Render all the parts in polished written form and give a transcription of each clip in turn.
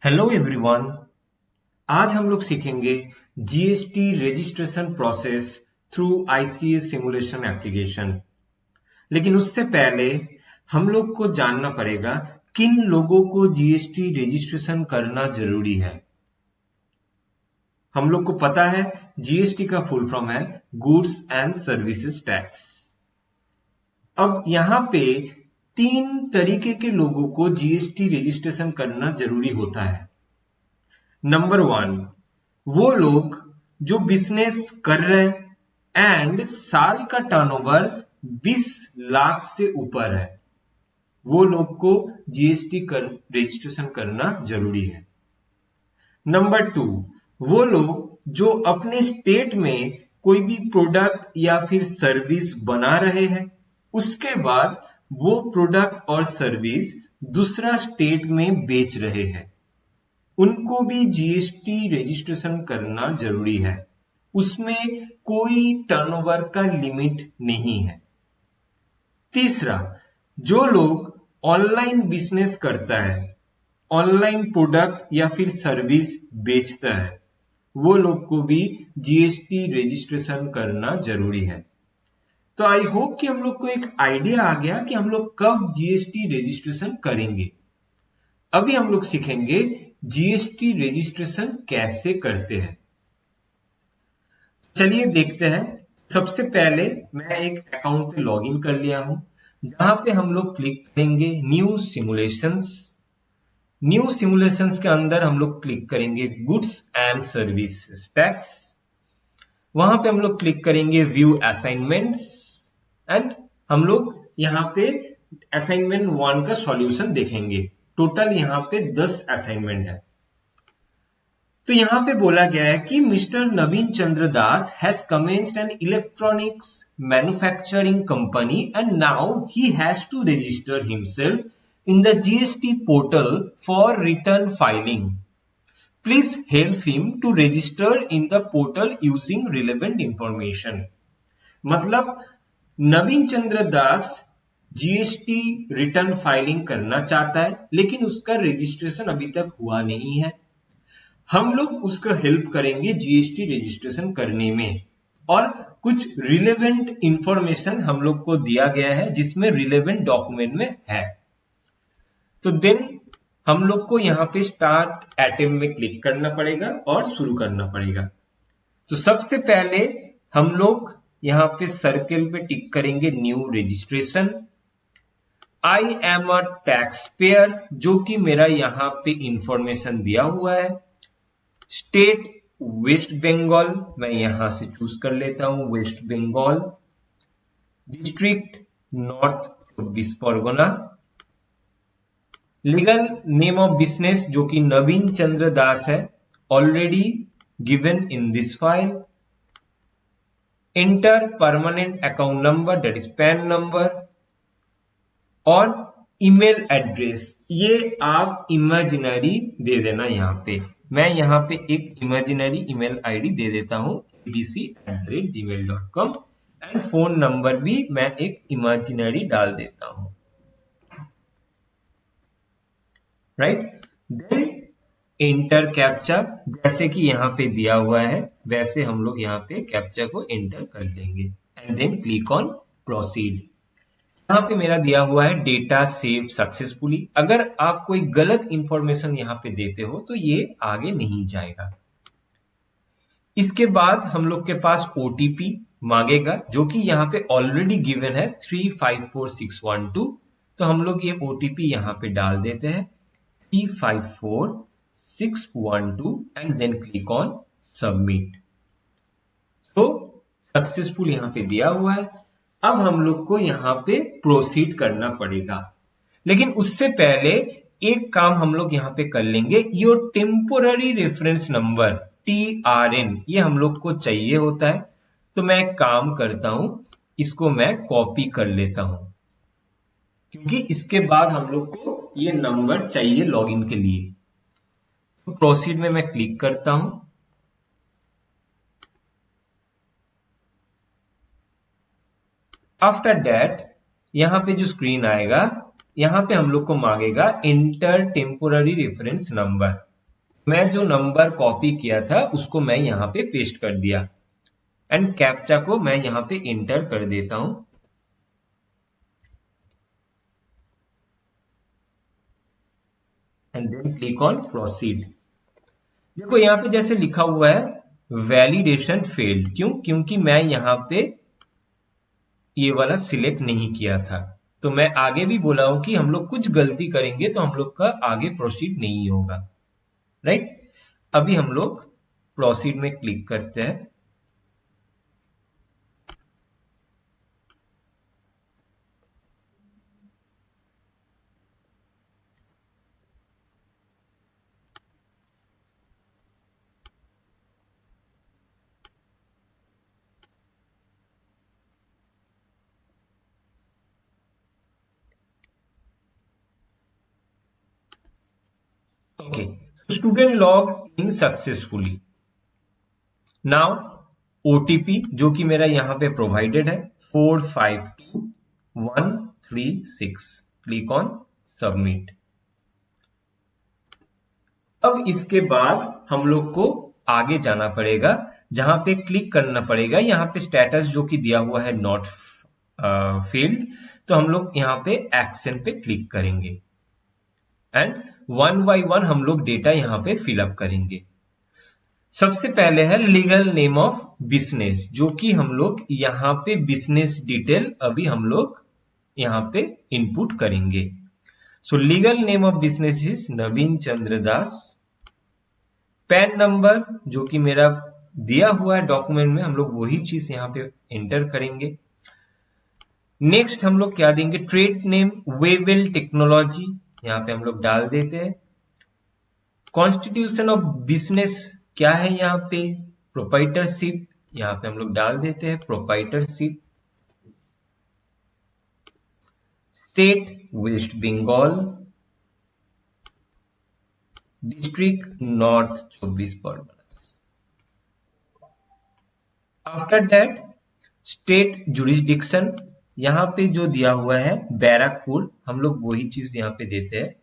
Hello everyone. आज हम लोग सीखेंगे GST registration process through ICS simulation application. लेकिन उससे पहले हम लोग को जानना पड़ेगा किन लोगों को जीएसटी रजिस्ट्रेशन करना जरूरी है। हम लोग को पता है जीएसटी का फुल फॉर्म है गुड्स एंड सर्विसेज टैक्स। अब यहाँ पे 3 तरीके के लोगों को जीएसटी रजिस्ट्रेशन करना जरूरी होता है। नंबर 1, वो लोग जो बिजनेस कर रहे एंड साल का टर्नओवर 20 लाख से ऊपर है, वो लोग को जीएसटी रजिस्ट्रेशन करना जरूरी है। नंबर 2, वो लोग जो अपने स्टेट में कोई भी प्रोडक्ट या फिर सर्विस बना रहे हैं, उसके बाद वो प्रोडक्ट और सर्विस दूसरा स्टेट में बेच रहे हैं, उनको भी जीएसटी रजिस्ट्रेशन करना जरूरी है। उसमें कोई टर्नओवर का लिमिट नहीं है। तीसरा, जो लोग ऑनलाइन बिजनेस करता है, ऑनलाइन प्रोडक्ट या फिर सर्विस बेचता है, वो लोग को भी जीएसटी रजिस्ट्रेशन करना जरूरी है। तो आई होप कि हम लोग को एक आइडिया आ गया कि हम लोग कब जीएसटी रजिस्ट्रेशन करेंगे। अभी हम लोग सीखेंगे जीएसटी रजिस्ट्रेशन कैसे करते हैं। चलिए देखते हैं। सबसे पहले मैं एक अकाउंट पे लॉगिन कर लिया हूं, जहां पे हम लोग क्लिक करेंगे न्यू सिमुलेशंस। न्यू सिमुलेशंस के अंदर हम लोग क्लिक करेंगे गुड्स एंड सर्विसेज टैक्स। वहां पे हम लोग क्लिक करेंगे व्यू असाइनमेंट्स एंड हम लोग यहाँ पे असाइनमेंट 1 का सॉल्यूशन देखेंगे। टोटल यहाँ पे 10 असाइनमेंट है। तो यहाँ पे बोला गया है कि mister Naveen Chandra Das has commenced an electronics manufacturing company and now he has to register himself in the GST portal for return filing. Please help him to register in the portal using relevant information। मतलब नवीन चंद्र दास GST return filing करना चाहता है, लेकिन उसका registration अभी तक हुआ नहीं है। हम लोग उसका हेल्प करेंगे जीएसटी रजिस्ट्रेशन करने में, और कुछ रिलेवेंट इंफॉर्मेशन हम लोग को दिया गया है जिसमें रिलेवेंट डॉक्यूमेंट में है। तो देन हम लोग को यहाँ पे स्टार्ट अटेम्प्ट में क्लिक करना पड़ेगा और शुरू करना पड़ेगा। तो सबसे पहले हम लोग यहाँ पे सर्कल पे टिक करेंगे new registration. I am a tax payer, जो कि मेरा यहाँ पे इंफॉर्मेशन दिया हुआ है। स्टेट वेस्ट बंगाल, मैं यहां से चूज कर लेता हूं West Bengal. District North 24 Pargana. Legal name of business जो कि नवीन चंद्र दास है, already given in this file. Enter permanent account number, that is PAN number, और ईमेल एड्रेस ये आप इमेजिनरी दे देना। यहाँ पे मैं यहाँ पे एक इमेजिनरी ईमेल आईडी दे देता हूं abc@gmail.com, एंड फोन नंबर भी मैं एक इमेजिनरी डाल देता हूं। राइट, देन एंटर कैप्चा, जैसे कि यहाँ पे दिया हुआ है वैसे हम लोग यहाँ पे कैप्चा को एंटर कर लेंगे and then click on proceed. यहाँ पे मेरा दिया हुआ है डेटा सेव सक्सेसफुली। अगर आप कोई गलत इंफॉर्मेशन यहाँ पे देते हो तो ये आगे नहीं जाएगा। इसके बाद हम लोग के पास ओटीपी मांगेगा, जो कि यहाँ पे ऑलरेडी गिवन है 354612। तो हम लोग ये ओटीपी यहाँ पे डाल देते हैं 354612 and then click on submit. तो सक्सेसफुल यहाँ पे दिया हुआ है। अब हम लोग को यहाँ पे प्रोसीड करना पड़ेगा, लेकिन उससे पहले एक काम हम लोग यहाँ पे कर लेंगे। Your temporary reference number TRN, ये हम लोग को चाहिए होता है। तो मैं एक काम करता हूं, इसको मैं कॉपी कर लेता हूं, क्योंकि इसके बाद हम लोग को ये नंबर चाहिए लॉगिन के लिए। तो प्रोसीड में मैं क्लिक करता हूं। आफ्टर दैट यहां पे जो स्क्रीन आएगा, यहां पे हम लोग को मांगेगा एंटर टेम्पोररी रेफरेंस नंबर। मैं जो नंबर कॉपी किया था उसको मैं यहाँ पे पेस्ट कर दिया एंड कैप्चा को मैं यहाँ पे इंटर कर देता हूं and then click on proceed. देखो यहाँ पे जैसे लिखा हुआ है वैलिडेशन फेल्ड, क्यों? क्योंकि मैं यहाँ पे ये वाला सिलेक्ट नहीं किया था। तो मैं आगे भी बोला हूं कि हम लोग कुछ गलती करेंगे तो हम लोग का आगे प्रोसीड नहीं होगा, राइट? अभी हम लोग प्रोसीड में क्लिक करते हैं। Okay, student log in successfully. Now OTP जो कि मेरा यहाँ पे प्रोवाइडेड है 452136, क्लिक ऑन सबमिट। अब इसके बाद हम लोग को आगे जाना पड़ेगा, जहां पे क्लिक करना पड़ेगा। यहाँ पे स्टेटस जो कि दिया हुआ है नॉट फील्ड, तो हम लोग यहाँ पे एक्शन पे क्लिक करेंगे एंड वन बाय वन हम लोग डेटा यहाँ पे फिलअप करेंगे। सबसे पहले है लीगल नेम ऑफ बिजनेस, जो कि हम लोग यहाँ पे बिजनेस डिटेल अभी हम लोग यहाँ पे इनपुट करेंगे। सो legal name of business is Naveen Chandra Das. Pan number जो कि मेरा दिया हुआ है डॉक्यूमेंट में, हम लोग वही चीज यहाँ पे एंटर करेंगे। नेक्स्ट हम लोग क्या देंगे, ट्रेड नेम वेवेल टेक्नोलॉजी, यहाँ पे हम लोग डाल देते हैं। कॉन्स्टिट्यूशन ऑफ बिजनेस क्या है यहाँ पे, प्रोप्राइटरशिप, यहाँ पे हम लोग डाल देते हैं proprietorship. State West Bengal, district North 24 Pargana. After that state jurisdiction, यहाँ पे जो दिया हुआ है बैरकपुर, हम लोग वही चीज यहाँ पे देते हैं।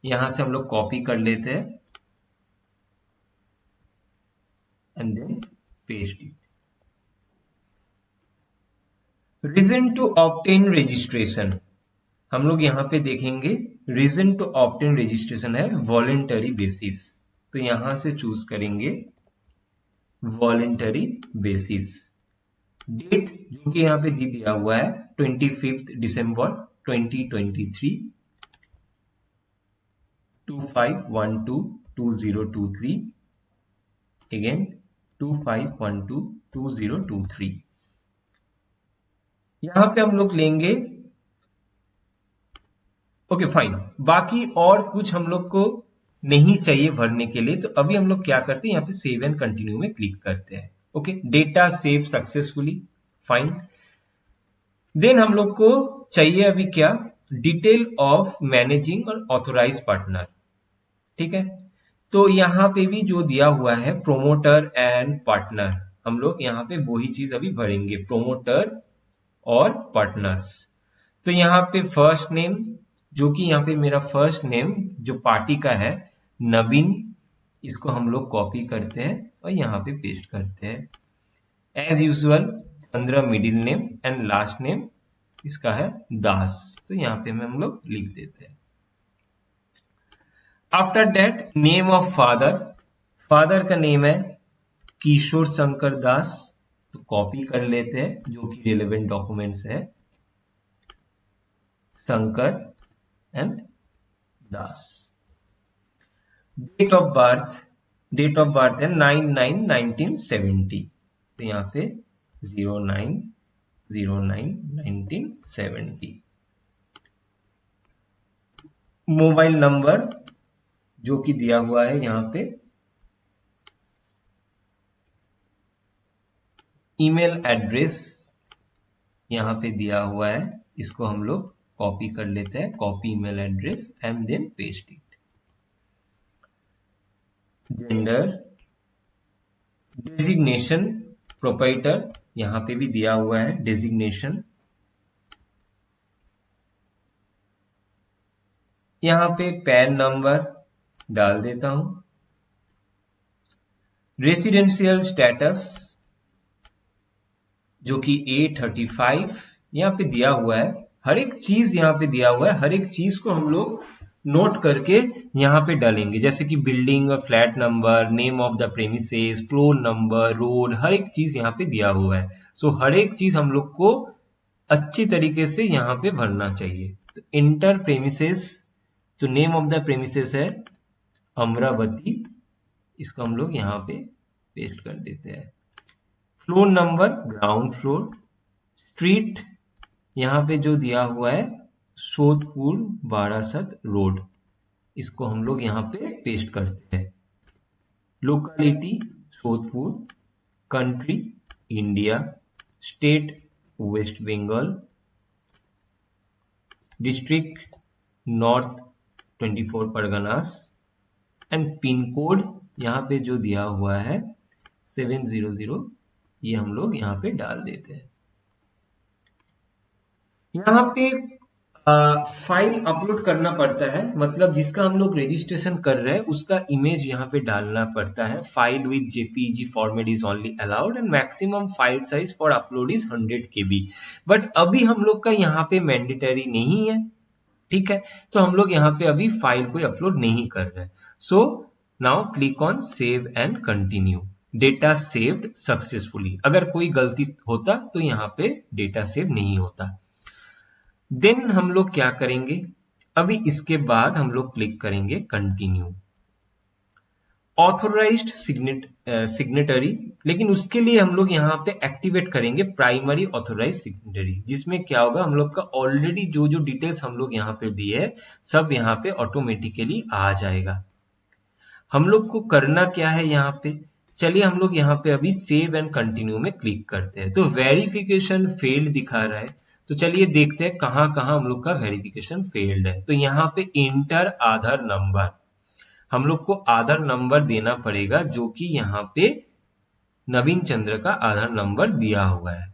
यहां से हम लोग कॉपी कर लेते हैं and then paste it. Reason to obtain registration, हम लोग यहाँ पे देखेंगे रीजन टू ऑब्टेन रजिस्ट्रेशन है वॉलेंटरी बेसिस, तो यहां से चूज करेंगे वॉलेंटरी बेसिस। डेट जो कि यहाँ पे दिया हुआ है 25 दिसंबर 2023, 25122023, अगेन 25122023। यहां पे हम लोग लेंगे ओके फाइन। बाकी और कुछ हम लोग को नहीं चाहिए भरने के लिए, तो अभी हम लोग क्या करते हैं, यहाँ पे सेव एंड कंटिन्यू में क्लिक करते हैं। Okay, data save successfully, fine. Then हम लोग को चाहिए अभी क्या, डिटेल ऑफ मैनेजिंग और ऑथोराइज पार्टनर, ठीक है। तो यहाँ पे भी जो दिया हुआ है प्रोमोटर एंड पार्टनर, हम लोग यहाँ पे वही चीज अभी भरेंगे, प्रोमोटर और पार्टनर्स। तो यहाँ पे फर्स्ट नेम जो कि यहाँ पे मेरा फर्स्ट नेम जो पार्टी का है नवीन, इसको हम लोग कॉपी करते हैं और यहाँ पे पेस्ट करते हैं। As usual Chandra middle name and last name इसका है दास, तो यहाँ पे हम लोग लिख देते हैं। After that name of father, father का नेम है किशोर शंकर दास, तो कॉपी कर लेते हैं जो कि रिलेवेंट डॉक्यूमेंट है, Shankar and Das. Date of birth, date of birth है 9/9/1970, तो यहाँ पे 09/09/1970। मोबाइल नंबर जो कि दिया हुआ है यहाँ पे, ईमेल एड्रेस यहाँ पे दिया हुआ है, इसको हम लोग कॉपी कर लेते हैं, copy email address and then paste it. Gender, designation proprietor, यहाँ पे भी दिया हुआ है डेजिग्नेशन, यहाँ पे पैन नंबर डाल देता हूं, रेसिडेंशियल स्टेटस जो कि A35 यहाँ पे दिया हुआ है, हर एक चीज यहाँ पे दिया हुआ है, हर एक चीज को हम लोग नोट करके यहाँ पे डालेंगे, जैसे कि बिल्डिंग और flat number, name of the premises, floor number, road, हर एक चीज यहाँ पे दिया हुआ है। सो हर एक चीज हम लोग को अच्छी तरीके से यहाँ पे भरना चाहिए। तो इंटर प्रेमिसेस, तो नेम ऑफ द प्रेमिसेस है अमरावती, इसको हम लोग यहाँ पे पेस्ट कर देते हैं। Floor number ground floor, street यहाँ पे जो दिया हुआ है सोदपुर बारासत रोड, इसको हम लोग यहाँ पे पेस्ट करते हैं। Locality Sodpur, country India, state West Bengal, district North 24 Parganas, and pin code यहाँ पे जो दिया हुआ है 700, ये हम लोग यहाँ पे डाल देते हैं। यहाँ पे फाइल अपलोड करना पड़ता है, मतलब जिसका हम लोग रजिस्ट्रेशन कर रहे हैं उसका इमेज यहाँ पे डालना पड़ता है। File with JPG format is only allowed and maximum file size for upload is 100 KB। But अभी हम लोग का यहाँ पे मैंडेटरी नहीं है, ठीक है, तो हम लोग यहाँ पे अभी फाइल कोई अपलोड नहीं कर रहे। So now click on save and continue. Data saved successfully, अगर कोई गलती होता तो यहाँ पे डेटा सेव नहीं होता। देन हम लोग क्या करेंगे, अभी इसके बाद हम लोग क्लिक करेंगे कंटिन्यू। ऑथोराइज्ड सिग्नेटरी, लेकिन उसके लिए हम लोग यहाँ पे एक्टिवेट करेंगे प्राइमरी ऑथोराइज्ड सिग्नेटरी, जिसमें क्या होगा, हम लोग का ऑलरेडी जो जो डिटेल्स हम लोग यहाँ पे दिए है सब यहाँ पे ऑटोमेटिकली आ जाएगा। हम लोग को करना क्या है यहाँ पे, चलिए हम लोग यहाँ पे अभी सेव एंड कंटिन्यू में क्लिक करते हैं। तो वेरिफिकेशन फेल्ड दिखा रहा है, तो चलिए देखते हैं कहाँ कहाँ हम लोग का वेरिफिकेशन फेल्ड है। तो यहाँ पे इंटर आधार नंबर, हम लोग को आधार नंबर देना पड़ेगा जो कि यहाँ पे नवीन चंद्र का आधार नंबर दिया हुआ है,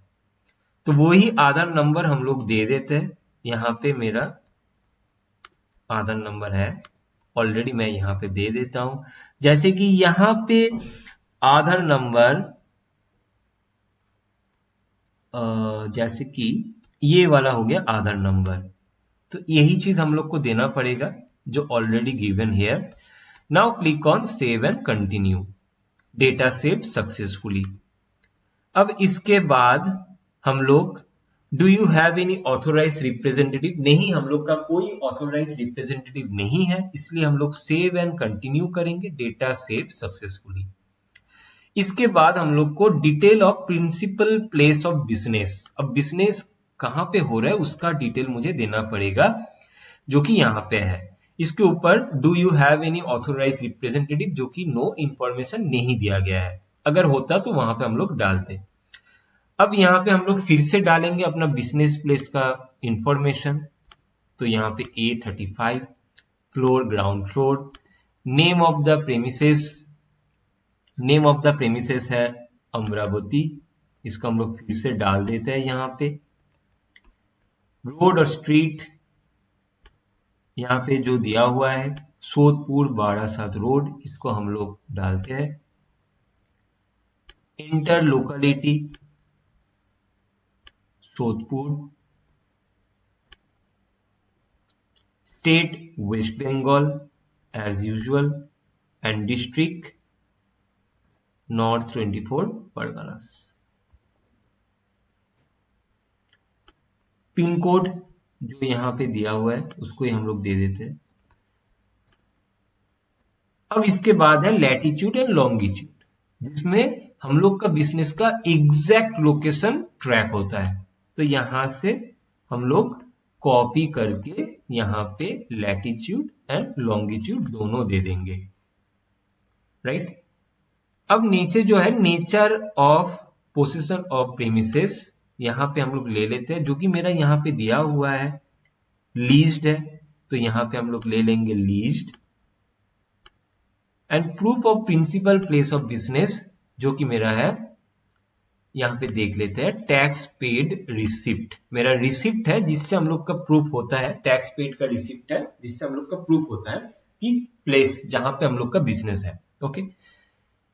तो वही आधार नंबर हम लोग दे देते हैं। यहाँ पे मेरा आधार नंबर है ऑलरेडी, मैं यहाँ पे दे देता हूं। जैसे कि यहाँ पे आधार नंबर जैसे कि ये वाला हो गया आधार नंबर, तो यही चीज हम लोग को देना पड़ेगा जो already given here. Now click on save and continue. Data save successfully. अब इसके बाद हम लोग do you have any authorise representative, नहीं, हम लोग का कोई ऑथोराइज रिप्रेजेंटेटिव नहीं है, इसलिए हम लोग सेव एंड कंटिन्यू करेंगे। Data save successfully. इसके बाद हम लोग को detail of principal place of business, अब बिजनेस कहां पे हो रहा है उसका डिटेल मुझे देना पड़ेगा जो कि यहाँ पे है। इसके ऊपर do you have any authorise representative, जो कि नो इंफॉर्मेशन नहीं दिया गया है, अगर होता तो वहां पे हम लोग डालते। अब यहाँ पे हम लोग फिर से डालेंगे अपना बिजनेस प्लेस का इंफॉर्मेशन, तो यहाँ पे A35 floor ground floor, name of the premises, name of the premises है अमरावती, इसको हम लोग फिर से डाल देते हैं यहाँ पे। रोड और स्ट्रीट यहाँ पे जो दिया हुआ है सोदपुर बारासात रोड, इसको हम लोग डालते हैं। Enter locality Sodpur, state West Bengal as usual, and district North 24 Parganas. Pin code जो यहाँ पे दिया हुआ है उसको ही हम लोग दे देते हैं। अब इसके बाद है लैटिट्यूड एंड लॉन्गिट्यूड, जिसमें हम लोग का बिजनेस का एग्जैक्ट लोकेशन ट्रैक होता है। तो यहां से हम लोग कॉपी करके यहाँ पे लैटिट्यूड एंड लॉन्गिट्यूड दोनों दे देंगे, राइट। अब नीचे जो है nature of position of premises, यहाँ पे हम लोग ले लेते हैं, जो कि मेरा यहाँ पे दिया हुआ है लीज्ड है, तो यहाँ पे हम लोग ले लेंगे leased. And proof of principal place of business जो कि मेरा है यहाँ पे देख लेते हैं टैक्स पेड रिसिप्ट। मेरा रिसिप्ट है जिससे हम लोग का प्रूफ होता है, टैक्स पेड का रिसिप्ट है जिससे हम लोग का प्रूफ होता है कि प्लेस जहां पे हम लोग का बिजनेस है। ओके,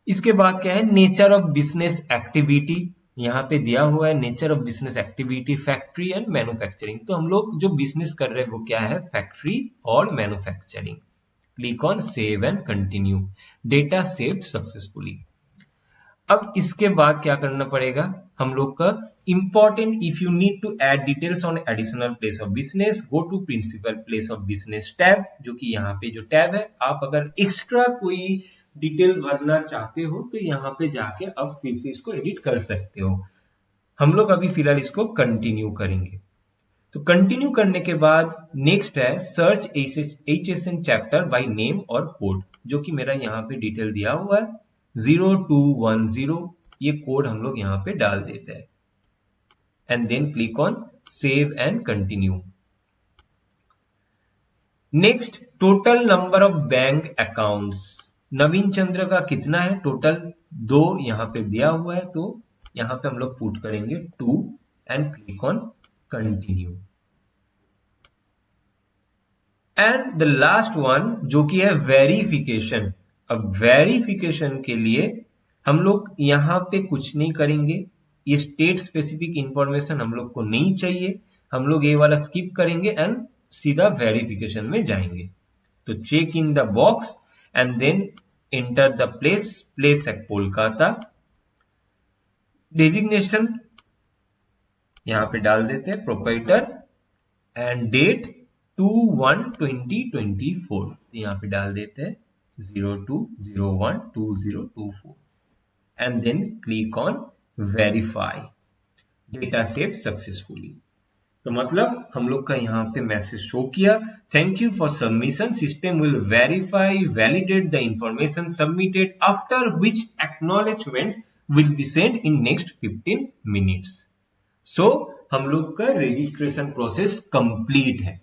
इसके बाद क्या है, नेचर ऑफ बिजनेस एक्टिविटी। यहाँ पे दिया हुआ है nature of business activity factory and manufacturing. तो हम लोग जो बिजनेस कर रहे हैं वो क्या है, फैक्ट्री और manufacturing. Click on save and continue. Data save successfully. अब इसके बाद क्या करना पड़ेगा हम लोग का, important if you need to add details on additional place of business, go to principal place of business tab, जो कि यहाँ पे जो टैब है, आप अगर एक्स्ट्रा कोई डिटेल भरना चाहते हो तो यहाँ पे जाके अब फिर से इसको एडिट कर सकते हो। हम लोग अभी फिलहाल इसको कंटिन्यू करेंगे। तो कंटिन्यू करने के बाद नेक्स्ट है search HSN chapter by name और कोड, जो कि मेरा यहाँ पे डिटेल दिया हुआ है 0210। ये कोड हम लोग यहाँ पे डाल देते हैं and then click on save and continue. Next, total number of bank accounts. Naveen Chandra का कितना है टोटल, 2 यहाँ पे दिया हुआ है, तो यहाँ पे हम लोग पुट करेंगे 2 and click on continue. And the last one जो कि है वेरिफिकेशन। अब वेरिफिकेशन के लिए हम लोग यहाँ पे कुछ नहीं करेंगे, ये स्टेट स्पेसिफिक इंफॉर्मेशन हम लोग को नहीं चाहिए, हम लोग ये वाला स्किप करेंगे एंड सीधा वेरिफिकेशन में जाएंगे। तो check in the box and then enter the place है कोलकाता, डेजिग्नेशन यहाँ पे डाल देते हैं प्रोप्राइटर एंड डेट 2/1/2024, यहाँ पे डाल देते हैं 02/01/2024 and then click on verify. Data save successfully. तो मतलब हम लोग का यहाँ पे मैसेज शो किया, thank you for submission, system will verify validate the information submitted after which acknowledgement will be send in next 15 minutes. So हम लोग का रजिस्ट्रेशन प्रोसेस कंप्लीट है।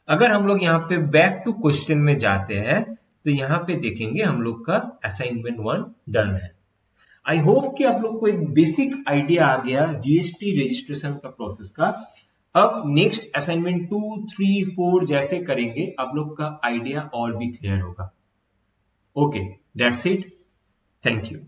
अगर हम लोग यहाँ पे बैक टू क्वेश्चन में जाते हैं तो यहाँ पे देखेंगे हम लोग का असाइनमेंट 1 डन है। आई होप कि आप लोग को एक बेसिक आइडिया आ गया जीएसटी रजिस्ट्रेशन का प्रोसेस का। अब नेक्स्ट असाइनमेंट 2, 3, 4 जैसे करेंगे आप लोग का आइडिया और भी क्लियर होगा। Okay, that's it, thank you.